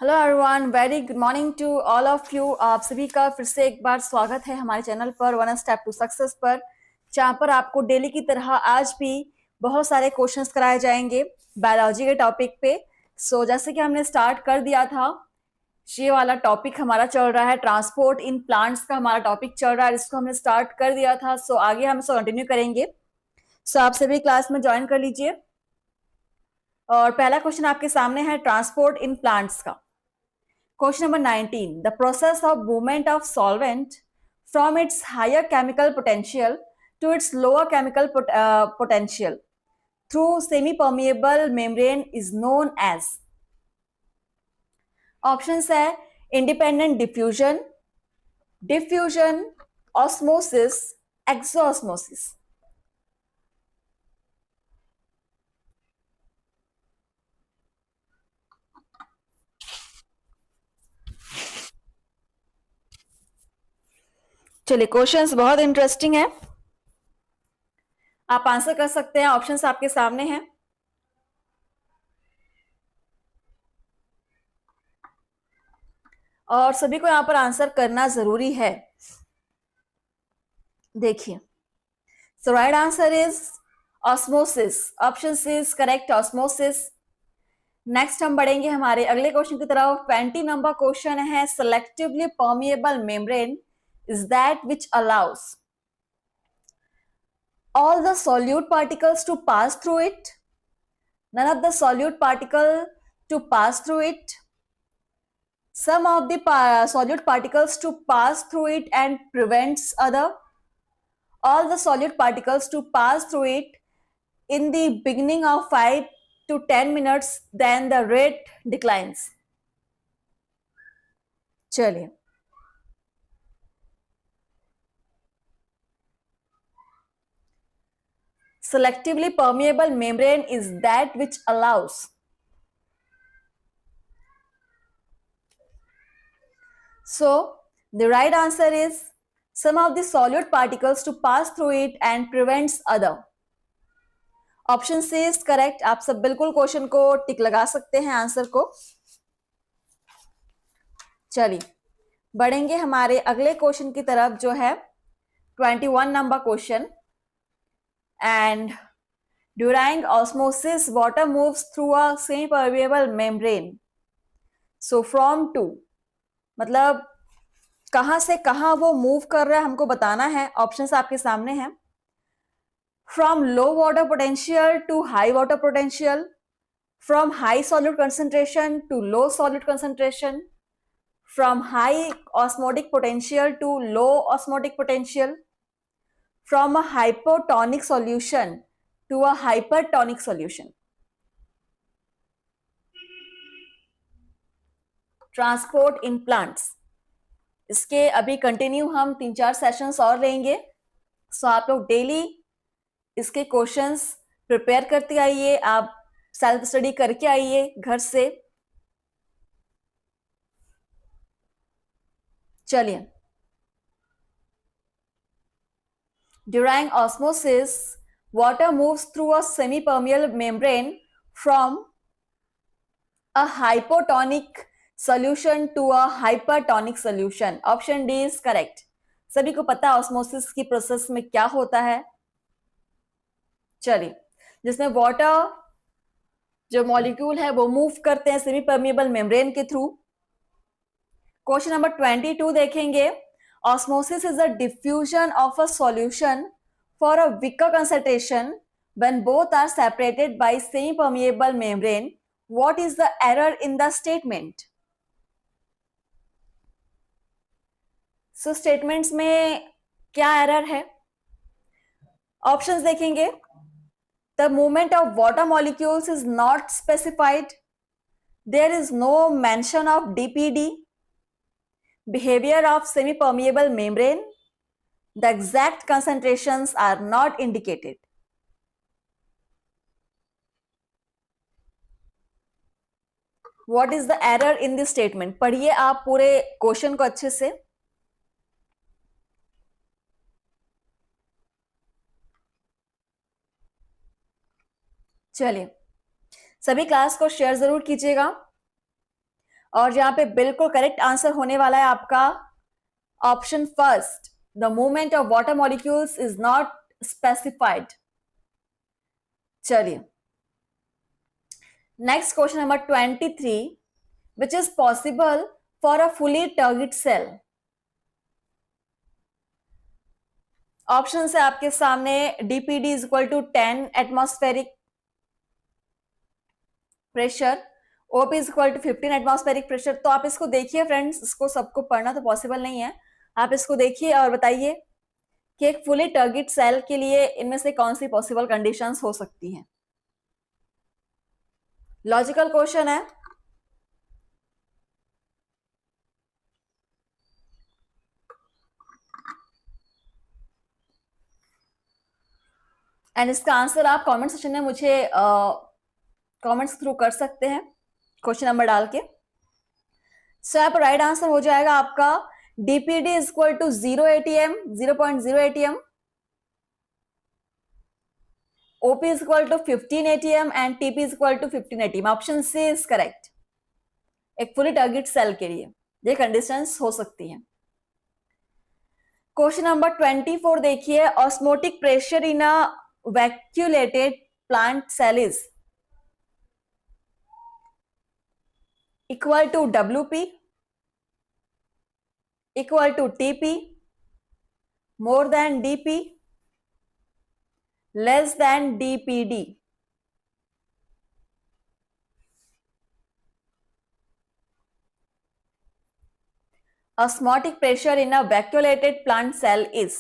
Hello everyone, very good morning to all of you. आप सभी का फिर से एक बार स्वागत है हमारे चैनल पर वन स्टेप टू सक्सेस पर, जहाँ पर आपको डेली की तरह आज भी बहुत सारे क्वेश्चंस कराए जाएंगे बायोलॉजी के टॉपिक पे। जैसे कि हमने स्टार्ट कर दिया था, ये वाला टॉपिक हमारा चल रहा है ट्रांसपोर्ट इन प्लांट्स का हमारा टॉपिक चल रहा है, इसको हमने स्टार्ट कर दिया था। आगे हम इसको कंटिन्यू करेंगे। आप सभी क्लास में ज्वाइन कर लीजिए। और पहला क्वेश्चन आपके सामने है ट्रांसपोर्ट इन प्लांट्स का। Question number 19. The process of movement of solvent from its higher chemical potential to its lower chemical potential through semi-permeable membrane is known as. Options है independent diffusion, diffusion, osmosis, exosmosis. चलिए, questions बहुत interesting है, आप answer कर सकते हैं। Options आपके सामने हैं। और सभी को यहां पर आंसर करना जरूरी है। देखिए, so right answer is osmosis. Option C is correct, osmosis. Next हम बढ़ेंगे हमारे अगले क्वेश्चन की तरफ। 20 नंबर क्वेश्चन है, selectively permeable membrane is that which allows all the solute particles to pass through it, none of the solute particle to pass through it, some of the solute particles to pass through it and prevents other, all the solute particles to pass through it in the beginning of 5 to 10 minutes, then the rate declines. चलिए, selectively permeable membrane is that which allows. So the right answer is some of the solute particles to pass through it and prevents other. Option C is correct. आप सब बिल्कुल question को टिक लगा सकते हैं answer को। चलिए, बढ़ेंगे हमारे अगले क्वेश्चन की तरफ, जो है 21 number question. And during osmosis water moves through a semi permeable membrane. So from to, मतलब कहां से कहां वो मूव कर रहा है हमको बताना है। ऑप्शंस आपके सामने हैं। From low water potential to high water potential, from high solute concentration to low solute concentration, from high osmotic potential to low osmotic potential, from a hypotonic solution to a hypertonic solution. Transport in plants, इसके अभी continue हम 3-4 sessions और लेंगे। आप लोग daily इसके questions prepare करते आइए, आप सेल्फ स्टडी करके आइए घर से। चलिए, during osmosis water moves through a semi-permeable membrane from a hypotonic solution to a hypertonic solution. Option D is correct. सभी को पता है ऑस्मोसिस की प्रोसेस में क्या होता है। चलिए, जिसमें वाटर जो मॉलिक्यूल है वो मूव करते हैं सेमी परमिएबल मेम्ब्रेन के थ्रू। क्वेश्चन नंबर 22 देखेंगे। Osmosis is the diffusion of a solution for a weaker concentration when both are separated by semi permeable membrane. What is the error in the statement? So statements में क्या error है? Options देखेंगे। The movement of water molecules is not specified, there is no mention of DPD, behaviour of semi permeable membrane, the exact concentrations are not indicated. What is the error in this statement? पढ़िए आप पूरे question को अच्छे से। चलिए, सभी class को share जरूर कीजिएगा। और जहां पे बिल्कुल करेक्ट आंसर होने वाला है आपका option first, the movement of water molecules is not specified. चलिए next question number 23, which is possible for a fully turgid cell. Option है आपके सामने, DPD is equal to 10 atmospheric pressure, OP is equal to 15 atmospheric pressure. तो आप इसको देखिए friends, इसको सबको पढ़ना तो पॉसिबल नहीं है, आप इसको देखिए और बताइए कि एक फुली टर्गिड सेल के लिए इनमें से कौन सी पॉसिबल कंडीशंस हो सकती हैं। लॉजिकल क्वेश्चन है। एंड इसका आंसर आप कमेंट सेक्शन में मुझे कमेंट्स थ्रू कर सकते हैं क्वेश्चन नंबर डाल के। सो यहाँ पर राइट आंसर हो जाएगा आपका DPD is equal to 0 ATM, 0.0 ATM, OP is equal to 15 ATM and TP is equal to 15 ATM. Option C is correct. एक फुली टारगेट सेल के लिए ये कंडीशंस हो सकती हैं। क्वेश्चन नंबर 24 देखिए, osmotic pressure in a vacuolated plant cell is equal to WP, equal to TP, more than DP, less than DPD। Osmotic pressure in a vacuolated plant cell is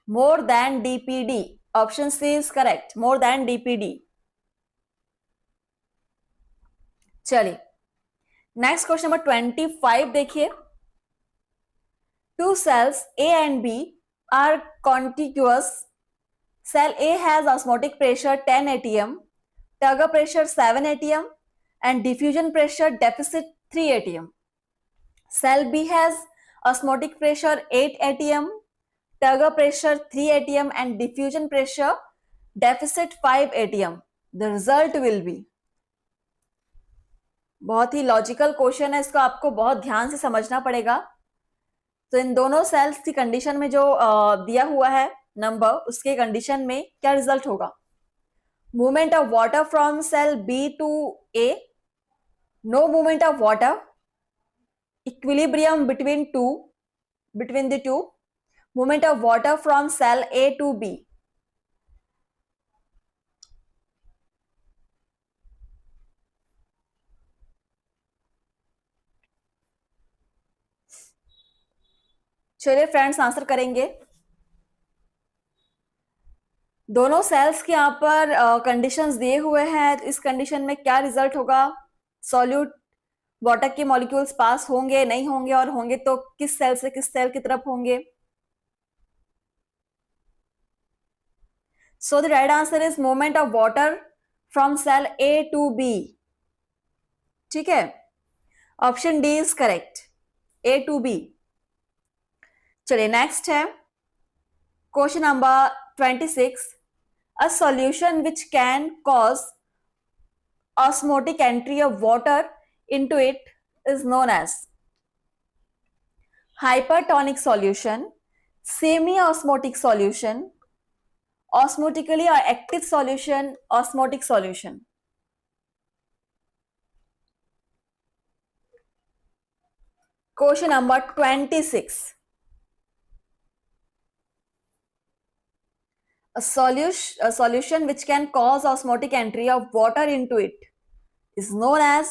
more than DPD. Option C is correct, more than DPD। चलिए next question number 25 देखिए, two cells A and B are contiguous. Cell A has osmotic pressure 10 atm, Tugger pressure 7 atm and diffusion pressure deficit 3 atm. Cell B has osmotic pressure 8 atm, Tugger pressure 3 atm and diffusion pressure deficit 5 atm. The result will be। बहुत ही logical question है, इसको आपको बहुत ध्यान से समझना पड़ेगा। तो इन दोनों सेल्स की कंडीशन में जो दिया हुआ है नंबर, उसके कंडीशन में क्या रिजल्ट होगा। Movement of water from cell B to A, no movement of water, equilibrium between the two, movement of water from cell A to B. चलिए फ्रेंड्स आंसर करेंगे। दोनों सेल्स के यहाँ पर कंडीशंस दिए हुए हैं, इस कंडीशन में क्या रिजल्ट होगा। सॉल्यूट वाटर के मॉलिक्यूल्स पास होंगे, नहीं होंगे, और होंगे तो किस सेल से किस सेल की तरफ होंगे। So the right answer is movement of water from cell A to B. ठीक है, option D is correct, A to B. चलिए नेक्स्ट है question number 26, a solution which can cause osmotic entry of water into it is known as hypertonic solution, semi-osmotic solution, osmotically or active solution, osmotic solution। Question number 26, a solution which can cause osmotic entry of water into it is known as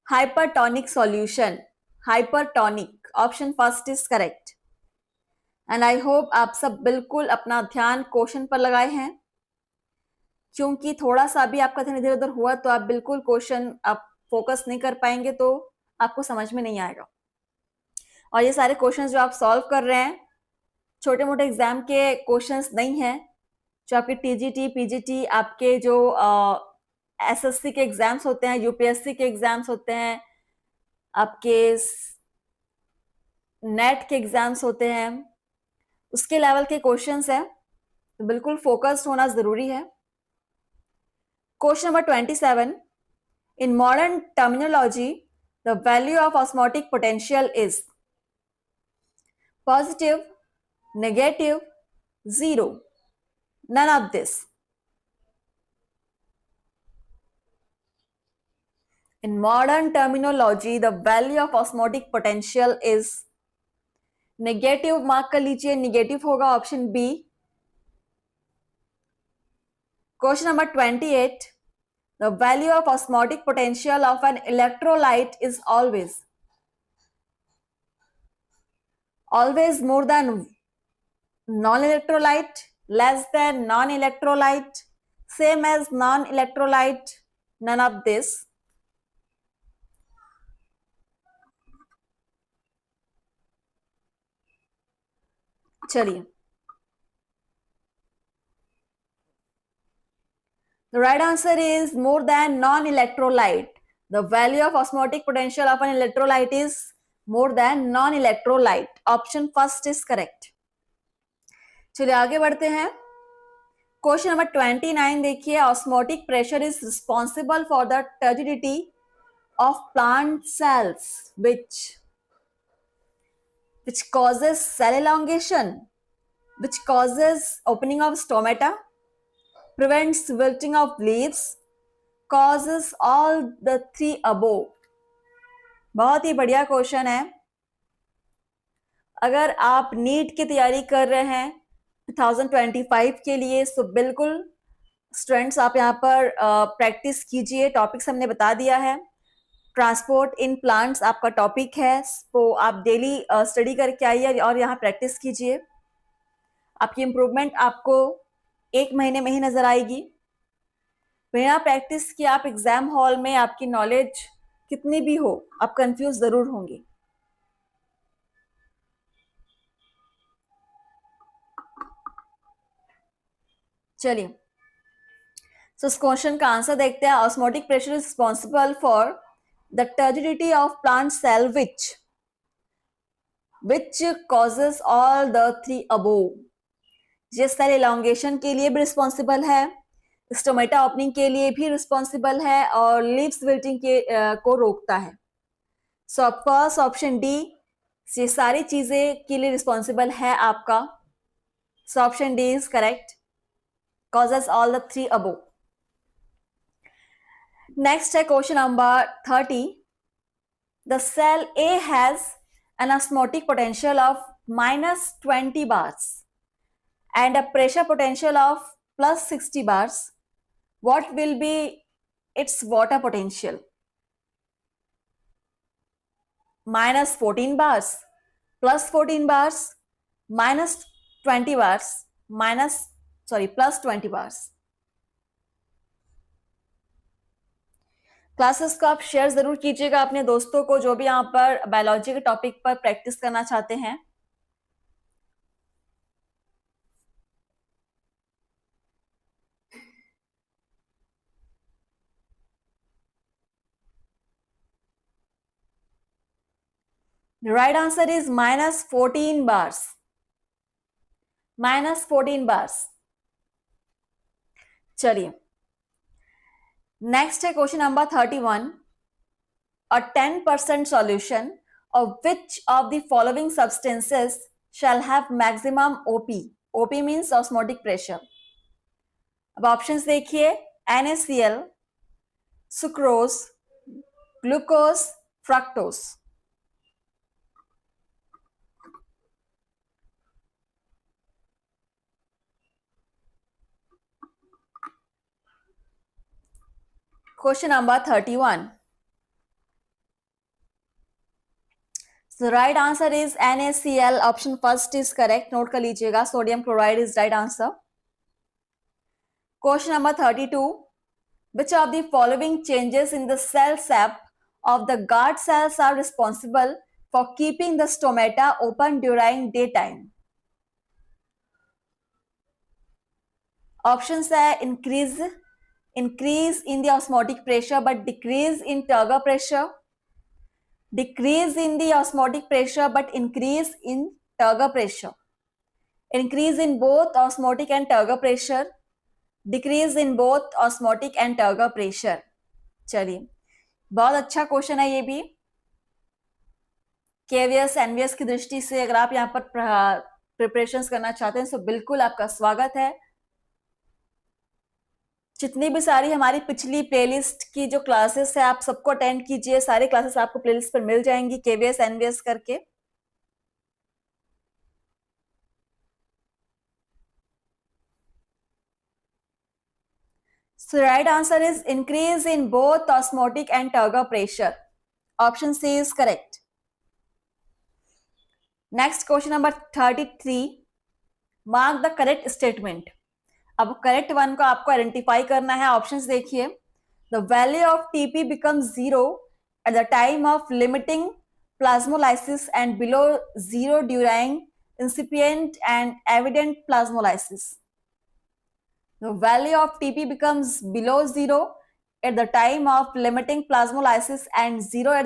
hypertonic solution, hypertonic। Option first is correct. And I hope आप सब बिल्कुल अपना ध्यान question पर लगाए हैं, क्योंकि थोड़ा सा भी आपका ध्यान इधर उधर हुआ तो आप बिल्कुल क्वेश्चन आप फोकस नहीं कर पाएंगे, तो आपको समझ में नहीं आएगा। और ये सारे क्वेश्चंस जो आप सॉल्व कर रहे हैं छोटे मोटे एग्जाम के क्वेश्चंस नहीं हैं, जो आपके टीजीटी पीजीटी आपके जो एसएससी के एग्जाम्स होते हैं, यूपीएससी के एग्जाम्स होते हैं, आपके नेट के एग्जाम्स होते हैं, उसके लेवल के क्वेश्चंस हैं, तो बिल्कुल फोकस्ड होना जरूरी है। Question number 27, In modern terminology, the value of osmotic potential is positive, negative, zero, none of this. In modern terminology, the value of osmotic potential is negative, mark कर लीजिए, negative होगा option B. Question number 28. The value of osmotic potential of an electrolyte is always more than non-electrolyte, less than non-electrolyte, same as non-electrolyte, none of this. चलिए, the right answer is more than non-electrolyte. The value of osmotic potential of an electrolyte is more than non-electrolyte. Option first is correct. चलिए आगे बढ़ते हैं. Question number 29 देखिए. Osmotic pressure is responsible for the turgidity of plant cells which causes cell elongation, which causes opening of stomata, prevents wilting of leaves, causes all the three above. बहुत ही बढ़िया question है. अगर आप NEET की तैयारी कर रहे हैं 2025 के लिए तो बिल्कुल स्टूडेंट्स आप यहाँ पर प्रैक्टिस कीजिए. टॉपिक्स हमने बता दिया है. ट्रांसपोर्ट इन प्लांट्स आपका टॉपिक है, तो आप डेली स्टडी करके आइए और यहाँ प्रैक्टिस कीजिए. आपकी इम्प्रूवमेंट आपको 1 महीने में ही नजर आएगी. बिना प्रैक्टिस किए आप एग्जाम हॉल में आपकी नॉलेज कितनी भी हो, आप कंफ्यूज जरूर होंगे. चलिए, सो इस क्वेश्चन का आंसर देखते हैं. Osmotic pressure is responsible for the turbidity of plant cell which causes all the three above. ये सेल elongation के लिए भी रिस्पॉन्सिबल है, स्टोमेटा ओपनिंग के लिए भी रिस्पॉन्सिबल है और लीव्स विल्टिंग के को रोकता है. सो ऑफकोर्स ऑप्शन डी ये सारी चीजें के लिए रिस्पॉन्सिबल है आपका. So option D is correct, causes all the three above. Next है question number 30. The cell A has an osmotic potential of -20 bars and a pressure potential of +60 bars. What will be its water potential? -14 bars, +14 bars, -20 bars, +20 bars. Classes को आप share जरूर कीजिएगा अपने दोस्तों को जो भी यहाँ पर बायोलॉजी के टॉपिक पर प्रैक्टिस करना चाहते हैं. The right answer is -14 bars. -14 bars. चलिए, नेक्स्ट है question number 31. A 10% solution of which of the following substances shall have maximum OP? OP means osmotic pressure. अब ऑप्शंस देखिए. NaCl, sucrose, glucose, fructose. Question number 31. So the right answer is NaCl. Option first is correct. Note कर लीजिएगा. Sodium chloride is right answer. Question number 32. Which of the following changes in the cell sap of the guard cells are responsible for keeping the stomata open during daytime? Options है increase in the osmotic pressure but decrease in turgor pressure, decrease in the osmotic pressure but increase in turgor pressure, increase in both osmotic and turgor pressure, decrease in both osmotic and turgor pressure. चलिए, बहुत अच्छा question है ये भी। KVS NVS की दृष्टि से अगर आप यहाँ पर प्रिपरेशंस करना चाहते हैं तो बिल्कुल आपका स्वागत है। जितनी भी सारी हमारी पिछली प्लेलिस्ट की जो क्लासेस है आप सबको अटेंड कीजिए, सारी क्लासेस आपको प्लेलिस्ट पर मिल जाएंगी केवीएस एनवीएस करके। So right answer is increase in both osmotic and turgor pressure. Option C is correct. Next question number 33. Mark the correct statement. अब करेक्ट वन को आपको आइडेंटिफाई करना है। ऑप्शंस देखिए। The value of TP becomes zero at the time of limiting plasmolysis and below zero during incipient and evident plasmolysis. The value of TP becomes below zero at the time of limiting plasmolysis and zero at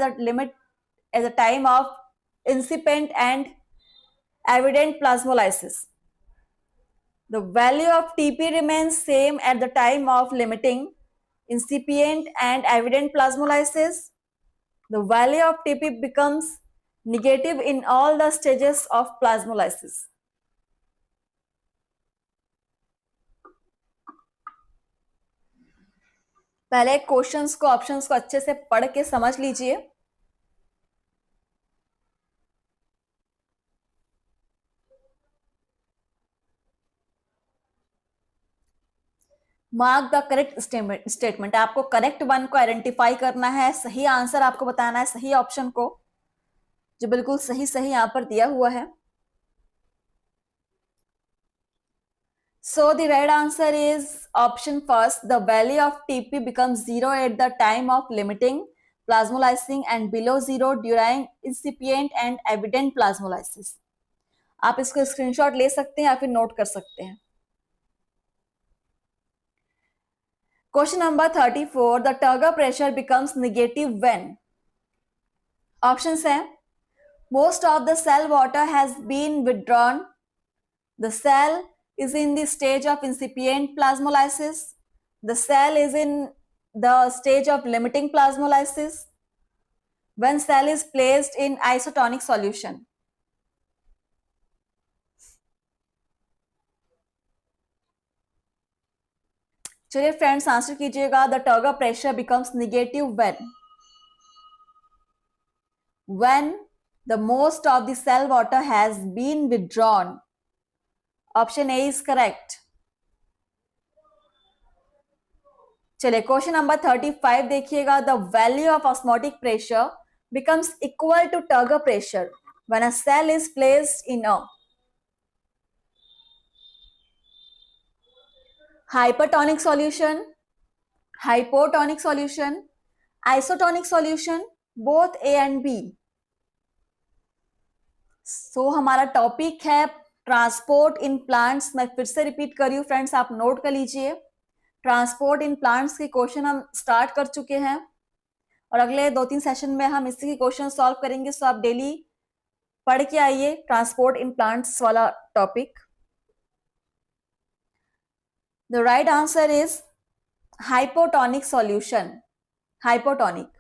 the time of incipient and evident plasmolysis. The value of TP remains same at the time of limiting, incipient and evident plasmolysis. The value of TP becomes negative in all the stages of plasmolysis. पहले questions को options को अच्छे से पढ़ के समझ लीजिए। Mark the correct statement. आपको करेक्ट वन को आइडेंटिफाई करना है, सही आंसर आपको बताना है, सही ऑप्शन को जो बिल्कुल सही सही यहां पर दिया हुआ है। So the right answer is option first. The value of TP becomes zero at the time of limiting plasmolysing and below zero during incipient and evident plasmolysis. आप इसको स्क्रीनशॉट ले सकते हैं या फिर नोट कर सकते हैं। Question number 34. The turgor pressure becomes negative when? Options हैं most of the cell water has been withdrawn, the cell is in the stage of incipient plasmolysis, the cell is in the stage of limiting plasmolysis, when cell is placed in isotonic solution. चलिए friends answer कीजिएगा। The turgor pressure becomes negative when the most of the cell water has been withdrawn. Option A is correct. चलिए question number 35 देखिएगा। The value of osmotic pressure becomes equal to turgor pressure when a cell is placed in a hypertonic solution, hypotonic solution, isotonic solution, both A and B. सो हमारा topic है transport in plants. मैं फिर से repeat कर रही हूँ friends, आप note कर लीजिए। ट्रांसपोर्ट इन प्लांट्स के क्वेश्चन हम स्टार्ट कर चुके हैं और अगले 2-3 सेशन में हम इसी के क्वेश्चन सॉल्व करेंगे। सो आप डेली पढ़ के आइए ट्रांसपोर्ट इन प्लांट्स वाला topic. The right answer is hypotonic solution, hypotonic.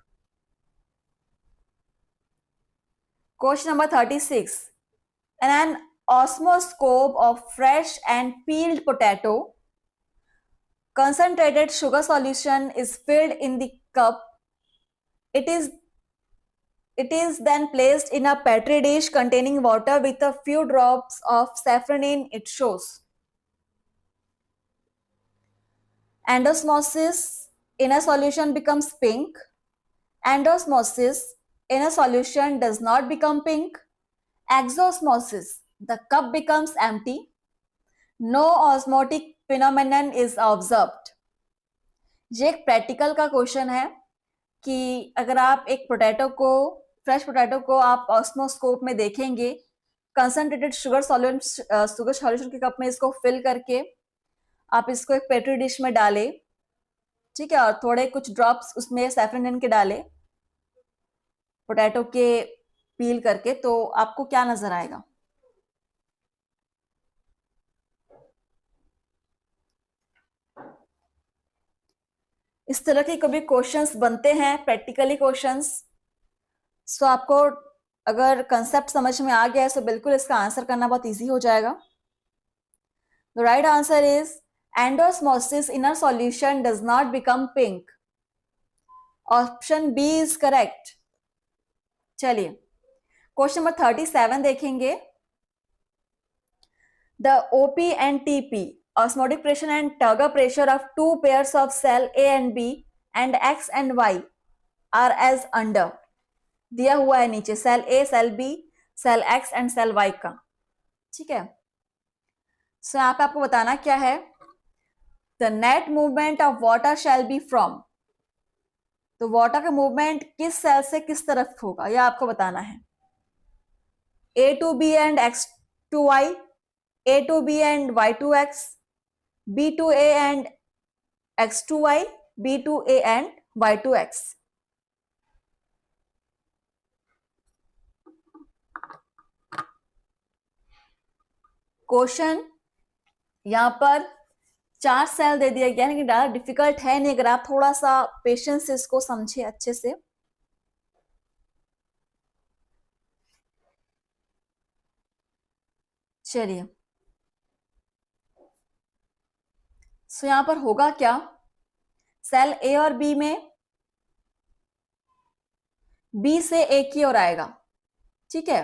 Question number 36. In an osmoscope of fresh and peeled potato, concentrated sugar solution is filled in the cup. It is then placed in a petri dish containing water with a few drops of saffron in it shows. Endosmosis, in a solution becomes pink. Endosmosis, in a solution does not become pink. Exosmosis, the cup becomes empty. No osmotic phenomenon is observed. ये एक practical का question है कि अगर आप एक fresh potato को आप ऑस्मोस्कोप में देखेंगे, कंसंट्रेटेड शुगर सॉल्यूशन के कप में इसको फिल करके आप इसको एक पेट्री डिश में डालें, ठीक है, और थोड़े कुछ ड्रॉप्स उसमें सैफरन के डालें पोटैटो के पील करके, तो आपको क्या नजर आएगा? इस तरह के कभी क्वेश्चंस बनते हैं, प्रैक्टिकली क्वेश्चंस। सो आपको अगर कंसेप्ट समझ में आ गया है तो बिल्कुल इसका आंसर करना बहुत इजी हो जाएगा। The right answer is endosmosis in a solution does not become pink. Option B is correct. चलिए क्वेश्चन नंबर 37 देखेंगे। The OP and TP, osmotic pressure and Turger pressure of two pairs of cell A and B and X and Y are as under। दिया हुआ है नीचे cell A, cell B, cell X and cell Y का, ठीक है। सो यहाँ पे आपको बताना क्या है, the net movement of water shall be from. तो वाटर का मूवमेंट किस सेल से किस तरफ होगा यह आपको बताना है। A to B and X to Y, A to B and Y to X, B to A and X to Y, B to A and Y to X। Question यहां पर 4 सेल दे दिया गया, लेकिन ज़्यादा डिफिकल्ट है नहीं अगर आप थोड़ा सा पेशेंस से इसको समझे अच्छे से। चलिए सो यहां पर होगा क्या, सेल ए और बी में बी से ए की ओर आएगा, ठीक है,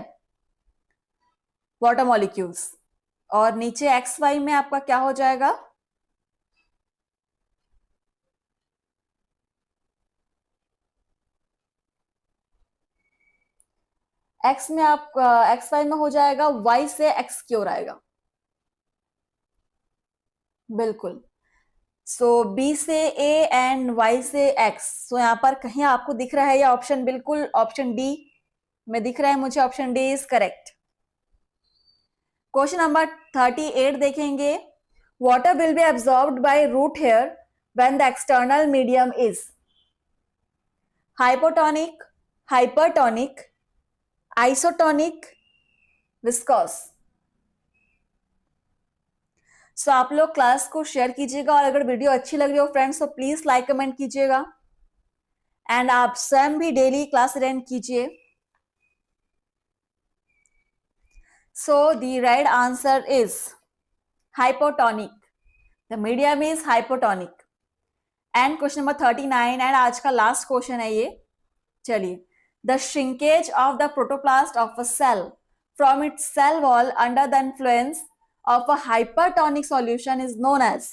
वाटर मॉलिक्यूल्स, और नीचे एक्स वाई में आपका क्या हो जाएगा, एक्स में आप एक्स वाई में हो जाएगा, वाई से एक्स की ओर आएगा, बिल्कुल। सो बी से ए एंड वाई से एक्स। सो यहां पर कहीं आपको दिख रहा है या ऑप्शन, बिल्कुल ऑप्शन डी में दिख रहा है मुझे, option D is correct. Question number 38 देखेंगे। Water will be absorbed by root hair when the external medium is hypotonic, hypertonic, isotonic, viscous. So आप लोग क्लास को शेयर कीजिएगा, और अगर वीडियो अच्छी लग रही हो फ्रेंड्स तो प्लीज लाइक कमेंट कीजिएगा, एंड आप स्वयं भी डेली क्लास अटेंड कीजिए। So the right answer is hypotonic, the medium is hypotonic. And question number 39 and आज का लास्ट क्वेश्चन है ये। चलिए, the shrinkage of the protoplast of a cell from its cell wall under the influence of a hypertonic solution is known as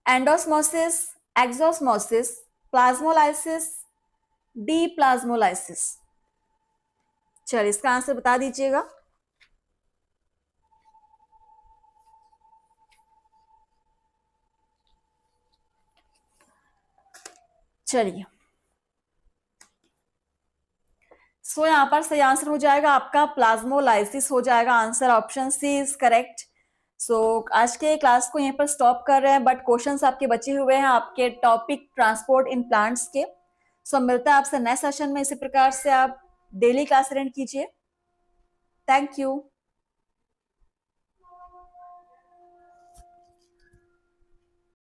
endosmosis, exosmosis, plasmolysis, deplasmolysis। चलिए इसका answer बता दीजिएगा। चलिए सो यहां पर सही आंसर हो जाएगा आपका प्लाज्मोलाइसिस हो जाएगा, answer option C is correct. So आज के क्लास को यहीं पर स्टॉप कर रहे हैं, बट क्वेश्चंस आपके बचे हुए हैं आपके टॉपिक ट्रांसपोर्ट इन प्लांट्स के। सो मिलता है आपसे नेक्स्ट सेशन में, इसी प्रकार से आप डेली क्लास अटेंड कीजिए। Thank you.